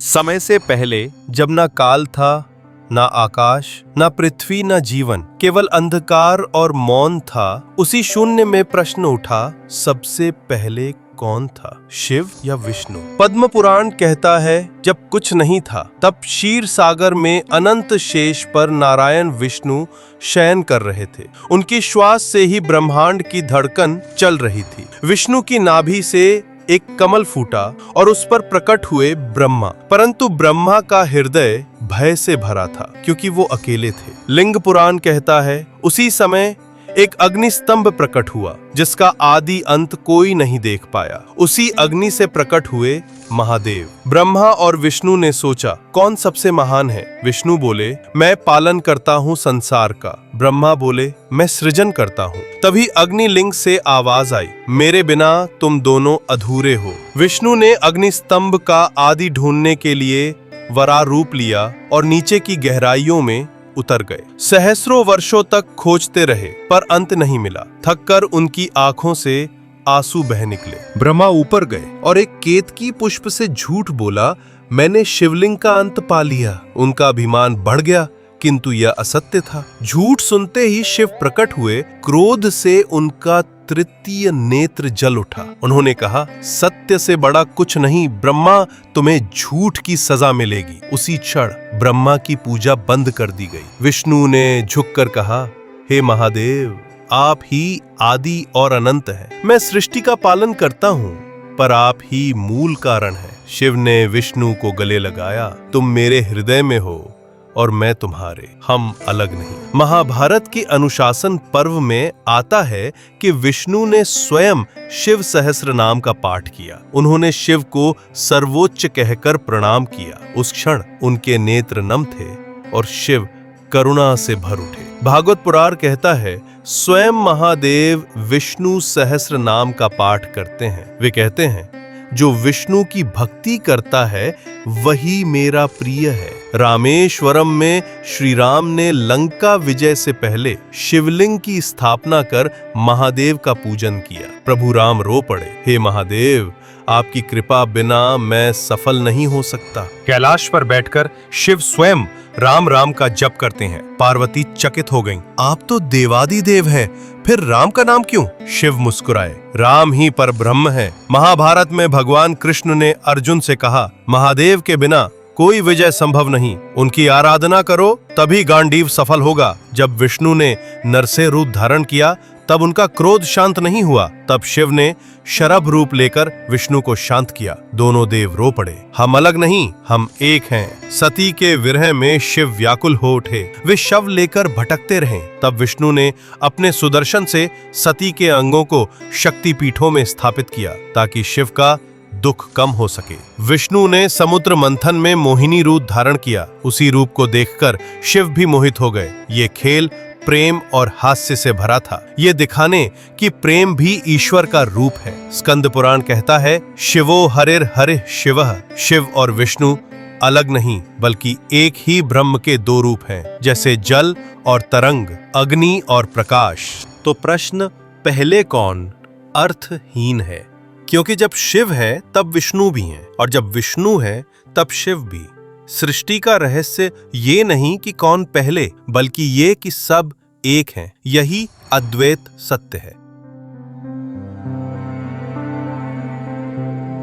समय से पहले जब ना काल था, ना आकाश, ना पृथ्वी, ना जीवन, केवल अंधकार और मौन था, उसी शून्य में प्रश्न उठा, सबसे पहले कौन था, शिव या विष्णु? पद्म पुराण कहता है, जब कुछ नहीं था तब क्षीर सागर में अनंत शेष पर नारायण विष्णु शयन कर रहे थे। उनकी श्वास से ही ब्रह्मांड की धड़कन चल रही थी। विष्णु की नाभि से एक कमल फूटा और उस पर प्रकट हुए ब्रह्मा। परंतु ब्रह्मा का हृदय भय से भरा था, क्योंकि वो अकेले थे। लिंग पुराण कहता है, उसी समय एक अग्नि स्तंभ प्रकट हुआ, जिसका आदि अंत कोई नहीं देख पाया। उसी अग्नि से प्रकट हुए महादेव। ब्रह्मा और विष्णु ने सोचा, कौन सबसे महान है? विष्णु बोले, मैं पालन करता हूँ संसार का। ब्रह्मा बोले, मैं सृजन करता हूँ। तभी अग्निलिंग से आवाज आई, मेरे बिना तुम दोनों अधूरे हो। विष्णु ने अग्नि स्तंभ का आदि ढूंढने के लिए वराह रूप लिया और नीचे की गहराइयों में उतर गए। सहस्रों वर्षों तक खोजते रहे, पर अंत नहीं मिला। थककर उनकी आंखों से आंसू बह निकले। ब्रह्मा ऊपर गए और एक केतकी पुष्प से झूठ बोला, मैंने शिवलिंग का अंत पा लिया। उनका अभिमान बढ़ गया, किंतु यह असत्य था। झूठ सुनते ही शिव प्रकट हुए। क्रोध से उनका तृतीय नेत्र जल उठा। उन्होंने कहा, सत्य से बड़ा कुछ नहीं ब्रह्मा, तुम्हें झूठ की सजा मिलेगी। उसी क्षण ब्रह्मा की पूजा बंद कर दी गई। विष्णु ने झुककर कहा, हे महादेव, आप ही आदि और अनंत हैं। मैं सृष्टि का पालन करता हूँ, पर आप ही मूल कारण हैं। शिव ने विष्णु को गले लगाया, तुम मेरे हृदय में हो और मैं तुम्हारे, हम अलग नहीं। महाभारत के अनुशासन पर्व में आता है कि विष्णु ने स्वयं शिव सहस्र नाम का पाठ किया। उन्होंने शिव को सर्वोच्च कहकर प्रणाम किया। उस क्षण उनके नेत्र नम थे और शिव करुणा से भर उठे। भागवत पुराण कहता है, स्वयं महादेव विष्णु सहस्र नाम का पाठ करते हैं। वे कहते हैं, जो विष्णु की भक्ति करता है वही मेरा प्रिय है। रामेश्वरम में श्री राम ने लंका विजय से पहले शिवलिंग की स्थापना कर महादेव का पूजन किया। प्रभु राम रो पड़े, हे महादेव, आपकी कृपा बिना मैं सफल नहीं हो सकता। कैलाश पर बैठकर शिव स्वयं राम राम का जप करते हैं। पार्वती चकित हो गईं, आप तो देवादिदेव हैं, फिर राम का नाम क्यों? शिव मुस्कुराए, राम ही परब्रह्म है। महाभारत में भगवान कृष्ण ने अर्जुन से कहा, महादेव के बिना कोई विजय संभव नहीं, उनकी आराधना करो तभी गांडीव सफल होगा। जब विष्णु ने नरसिंह रूप धारण किया तब उनका क्रोध शांत नहीं हुआ। तब शिव ने शरभ रूप लेकर विष्णु को शांत किया। दोनों देव रो पड़े, हम अलग नहीं, हम एक हैं। सती के विरह में शिव व्याकुल हो उठे। वे शव लेकर भटकते रहे। तब विष्णु ने अपने सुदर्शन से सती के अंगों को शक्ति पीठों में स्थापित किया, ताकि शिव का दुख कम हो सके। विष्णु ने समुद्र मंथन में मोहिनी रूप धारण किया। उसी रूप को देखकर शिव भी मोहित हो गए। ये खेल प्रेम और हास्य से भरा था, ये दिखाने कि प्रेम भी ईश्वर का रूप है। स्कंद पुराण कहता है, शिवो हरिर हरिः शिवः। शिव और विष्णु अलग नहीं, बल्कि एक ही ब्रह्म के दो रूप हैं, जैसे जल और तरंग, अग्नि और प्रकाश। तो प्रश्न, पहले कौन, अर्थहीन है, क्योंकि जब शिव है तब विष्णु भी हैं, और जब विष्णु है तब शिव भी। सृष्टि का रहस्य ये नहीं कि कौन पहले, बल्कि ये कि सब एक हैं। यही अद्वैत सत्य है।